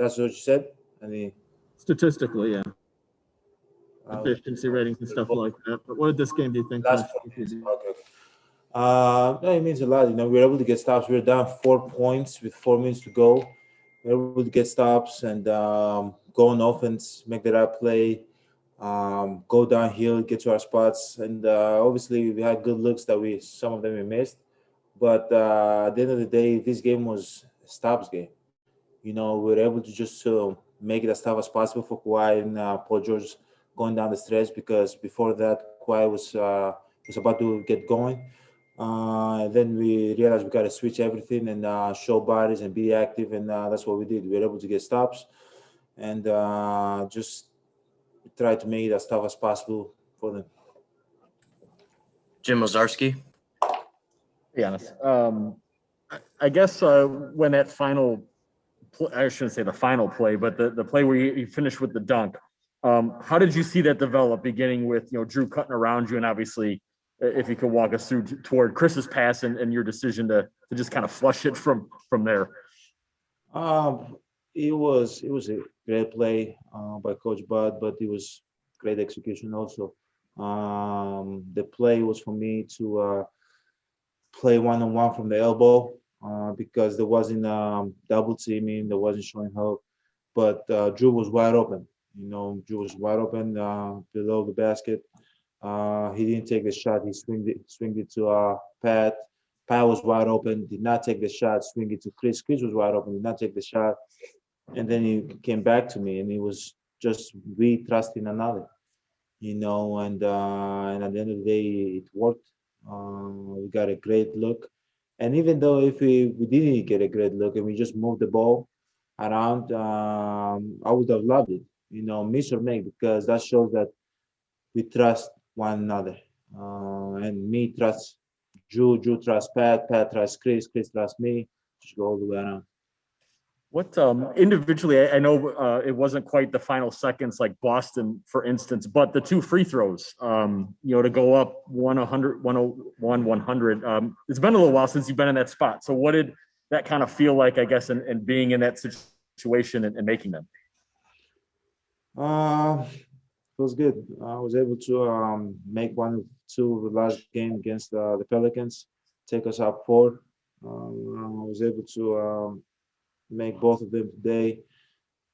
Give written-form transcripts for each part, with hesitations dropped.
That's what you said? Any statistically, yeah. Efficiency ratings and stuff like that. But what did this game do you think? No, it means a lot. We were able to get stops. We were down 4 points with 4 minutes to go. We were able to get stops and go on offense, make the right play, go downhill, get to our spots. And obviously, we had good looks that some of them we missed. But at the end of the day, this game was a stops game. We were able to just make it as tough as possible for Kawhi and Paul George going down the stretch, because before that, Kawhi was about to get going. Then we realized we got to switch everything and show bodies and be active, and that's what we did. We were able to get stops and just try to make it as tough as possible for them. Jim Ozarski. Giannis. I guess when that final I shouldn't say the final play, but the play where you finished with the dunk, how did you see that develop, beginning with Drew cutting around you, and obviously if you could walk us through toward Chris's pass and your decision to just kind of flush it from there? It was a great play by Coach Bud, but it was great execution also. The play was for me to play one-on-one from the elbow because there wasn't double teaming, there wasn't showing help, but Drew was wide open. Drew was wide open below the basket. He didn't take the shot. He swinged it to Pat. Pat was wide open, did not take the shot. Swing it to Chris. Chris was wide open, did not take the shot. And then he came back to me, and he was just trusting another, and at the end of the day, it worked. We got a great look. And even though if we didn't get a great look and we just moved the ball around, I would have loved it, miss or make, because that shows that we trust one another. And me trust Drew trusts Pat trusts Chris trusts me. Just go all the way around. What individually, I know it wasn't quite the final seconds like Boston, for instance, but the 2 free throws, to go up 100, 101, 100. It's been a little while since you've been in that spot. So what did that kind of feel like, I guess, and being in that situation and making them? It was good. I was able to make 1 or 2 the last game against the Pelicans, take us up 4. I was able to make both of them today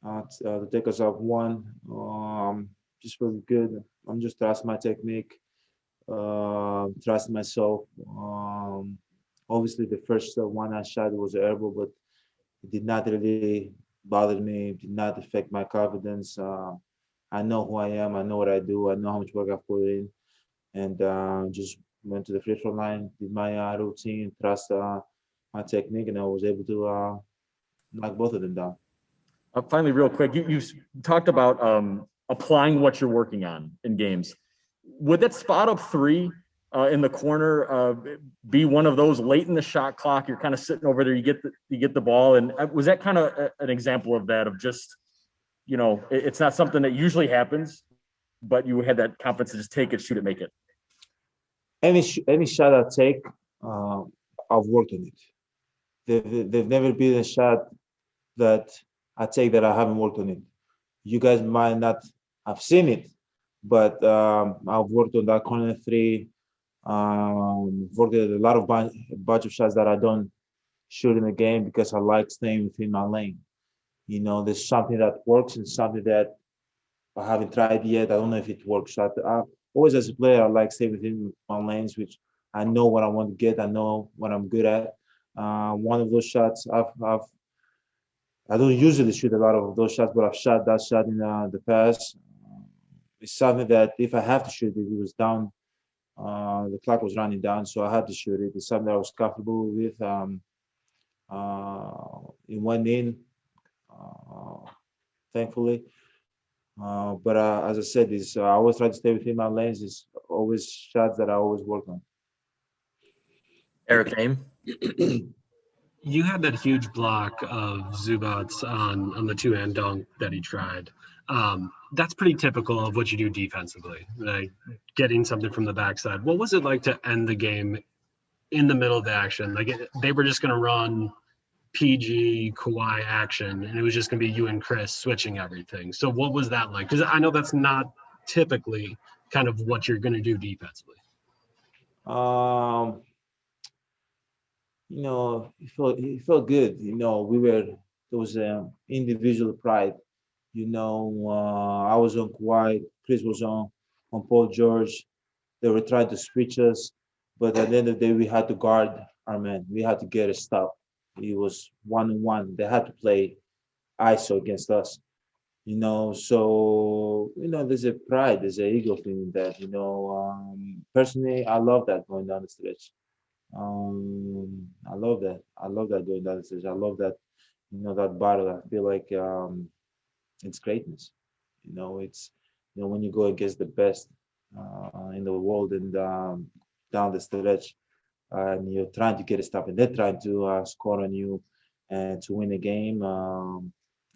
to take us up 1. Just really good. I'm just trusting my technique, trusting myself. Obviously, the first one I shot was an airball, but it did not really bother me. It did not affect my confidence. I know who I am. I know what I do. I know how much work I put in, and just went to the free throw line, did my routine, trust my technique, and I was able to knock both of them down. Finally, real quick, you talked about applying what you're working on in games. Would that spot up 3 in the corner be one of those late in the shot clock? You're kind of sitting over there, you get the ball, and was that kind of an example of that, of just, it's not something that usually happens, but you had that confidence to just take it, shoot it, make it? Any shot I take, I've worked on it. There've never been a shot that I take that I haven't worked on it. You guys might not have seen it, but I've worked on that corner 3. Worked at a lot of bunch of shots that I don't shoot in the game because I like staying within my lane. There's something that works and something that I haven't tried yet. I don't know if it works. Always as a player, I like staying within my lanes, which I know what I want to get. I know what I'm good at. One of those shots, I don't usually shoot a lot of those shots, but I've shot that shot in the past. It's something that if I have to shoot it, it was down. The clock was running down, so I had to shoot it. It's something I was comfortable with. It went in, thankfully. But as I said, I always try to stay within my lanes. It's always shots that I always work on. Eric Aim. You had that huge block of Zubats on the 2-hand dunk that he tried. That's pretty typical of what you do defensively, like getting something from the backside. What was it like to end the game in the middle of the action? Like they were just going to run PG Kawhi action, and it was just going to be you and Chris switching everything. So what was that like? Because I know that's not typically kind of what you're going to do defensively. It felt good. There was individual pride. I was on Kawhi, Chris was on Paul George. They were trying to switch us, but at the end of the day, we had to guard our man. We had to get a stop. It was 1-on-1. They had to play ISO against us. There's a pride, there's an ego thing in that. Personally, I love that going down the stretch. I love that. I love that going down the stretch. I love that. That battle. I feel like it's greatness. It's when you go against the best in the world and down the stretch, and you're trying to get a stop, and they're trying to score on you and to win a game.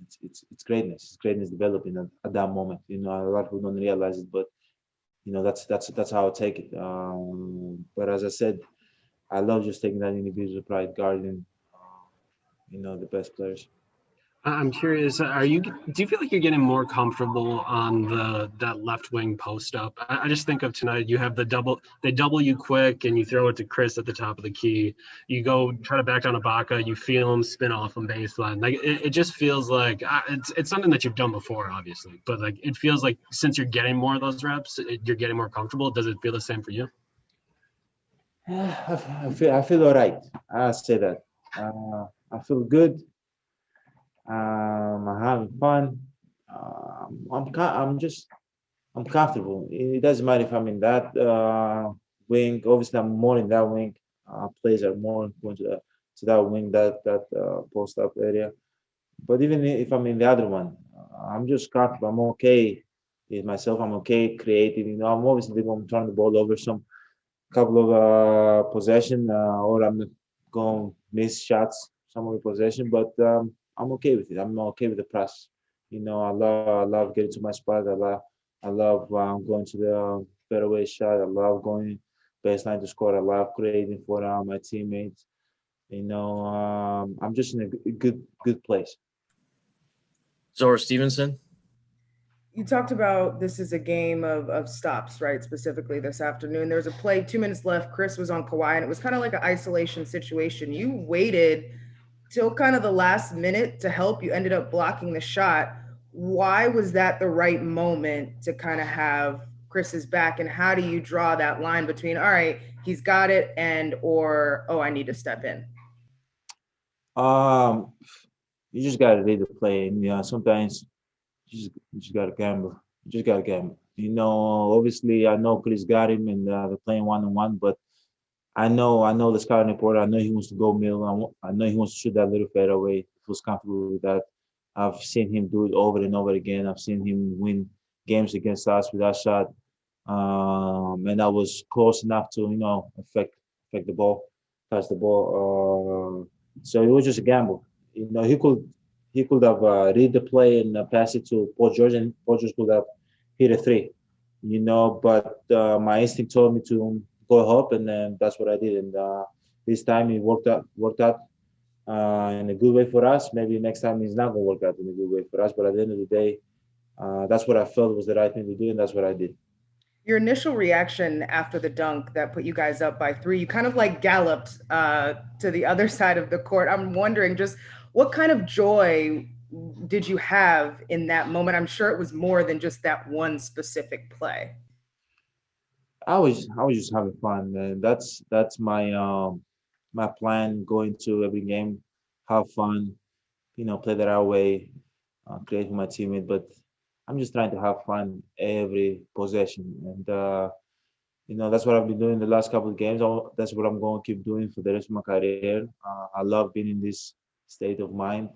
It's greatness. It's greatness developing at that moment. A lot of people don't realize it, but that's how I take it. But as I said, I love just taking that individual pride, guarding, the best players. I'm curious, do you feel like you're getting more comfortable on that left wing post up? I just think of tonight, you have they double you quick and you throw it to Chris at the top of the key. You go try to back down Ibaka, you feel him spin off from baseline. Like it just feels like it's something that you've done before, obviously, but like it feels like since you're getting more of those reps, you're getting more comfortable. Does it feel the same for you? I feel all right. I say that. I feel good. I'm having fun. I'm comfortable. It doesn't matter if I'm in that wing. Obviously, I'm more in that wing. Players are more going to that wing, that post up area. But even if I'm in the other one, I'm just comfortable. I'm okay with myself. I'm okay creating. I'm obviously going to turn the ball over some couple of possession, or I'm going to miss shots some of the possession, but I'm okay with it. I'm okay with the press. I love getting to my spot. I love going to the fairway shot. I love going baseline to score. I love creating for my teammates. I'm just in a good place. Zora Stevenson. You talked about this is a game of stops, right? Specifically this afternoon. There was a play, 2 minutes left. Chris was on Kawhi, and it was kind of like an isolation situation. You waited till kind of the last minute to help. You ended up blocking the shot. Why was that the right moment to kind of have Chris's back? And how do you draw that line between, all right, he's got it, or, oh, I need to step in? You just got to read the play. And sometimes you just got to gamble. You just got to gamble. Obviously, I know Chris got him and they're playing 1-on-1, but I know the scouting report. I know he wants to go middle. I know he wants to shoot that little fadeaway. He feels comfortable with that. I've seen him do it over and over again. I've seen him win games against us with that shot. And I was close enough to, affect the ball, touch the ball. So it was just a gamble. He could have read the play and pass it to Paul George, and Paul George could have hit a three. But my instinct told me to go up, and then that's what I did. And this time it worked out in a good way for us. Maybe next time it's not going to work out in a good way for us. But at the end of the day, that's what I felt was the right thing to do, and that's what I did. Your initial reaction after the dunk that put you guys up by 3, you kind of like galloped to the other side of the court. I'm wondering just what kind of joy did you have in that moment? I'm sure it was more than just that one specific play. I was just having fun, man. That's my plan going to every game, have fun, play the right way, create for my teammate. But I'm just trying to have fun every possession, and that's what I've been doing the last couple of games. That's what I'm going to keep doing for the rest of my career. I love being in this state of mind.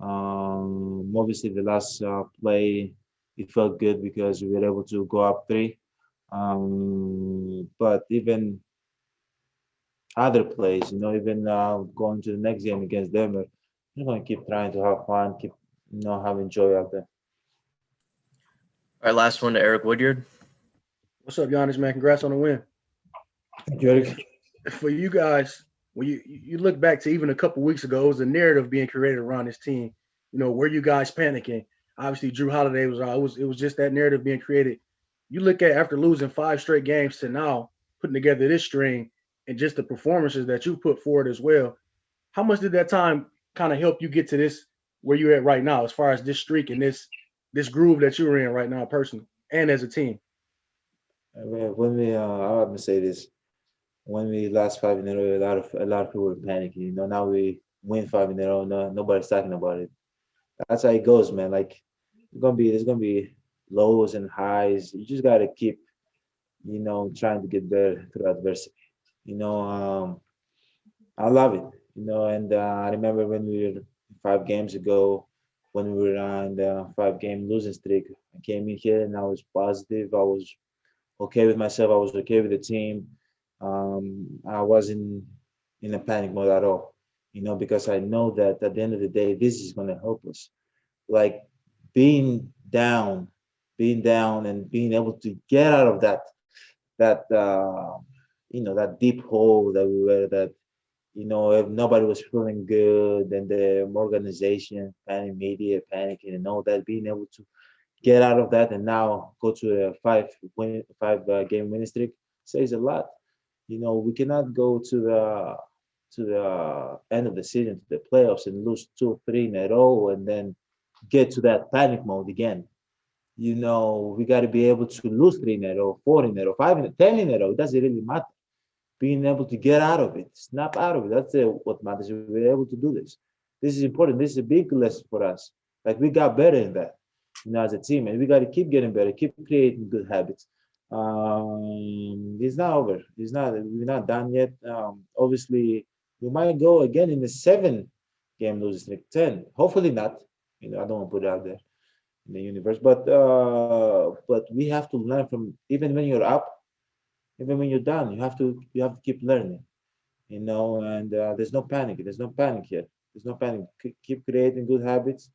Obviously, the last play, it felt good because we were able to go up 3. But even other plays, even going to the next game against Denver, I'm going to keep trying to have fun, keep having joy out there. All right, last one to Eric Woodyard. What's up, Giannis, man? Congrats on the win. Thank you, Eric. For you guys, when you look back to even a couple weeks ago, it was a narrative being created around this team. Were you guys panicking? Obviously, Drew Holiday was out. It was just that narrative being created. You look at after losing 5 straight games to now putting together this string and just the performances that you put forward as well. How much did that time kind of help you get to this where you're at right now, as far as this streak and this groove that you're in right now, personally and as a team? When we, I want to say this, when we lost 5 in a row, a lot of people were panicking. Now we win 5 in a row. No, nobody's talking about it. That's how it goes, man. Like there's gonna be lows and highs. You just gotta keep, trying to get better through adversity. You know, I love it. And I remember when we were 5 games ago, when we were on the 5 game losing streak. I came in here and I was positive. I was okay with myself. I was okay with the team. I wasn't in a panic mode at all, because I know that at the end of the day, this is going to help us. Like being down, and being able to get out of that deep hole that we were, that, if nobody was feeling good, and the organization, panic, media, panicking, and all that, being able to get out of that and now go to a five game winning streak says a lot. We cannot go to the end of the season, to the playoffs, and lose 2 3 in a row and then get to that panic mode again. We got to be able to lose 3 in a row, 4 in a row, 5 in a 10 in a row. It doesn't really matter. Being able to get out of it, snap out of it. That's what matters. We're able to do this. This is important. This is a big lesson for us. Like we got better in that, as a team, and we got to keep getting better, keep creating good habits. It's not over. We're not done yet. Obviously, we might go again in the 7 game losing streak, 10. Hopefully not. I don't want to put it out there in the universe, but we have to learn from, even when you're up, even when you're down. You have to keep learning. And there's no panic. There's no panic here. There's no panic. Keep creating good habits,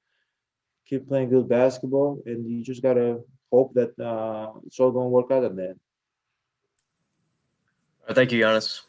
keep playing good basketball, and you just gotta hope that it's all gonna work out at the end. Thank you, Giannis.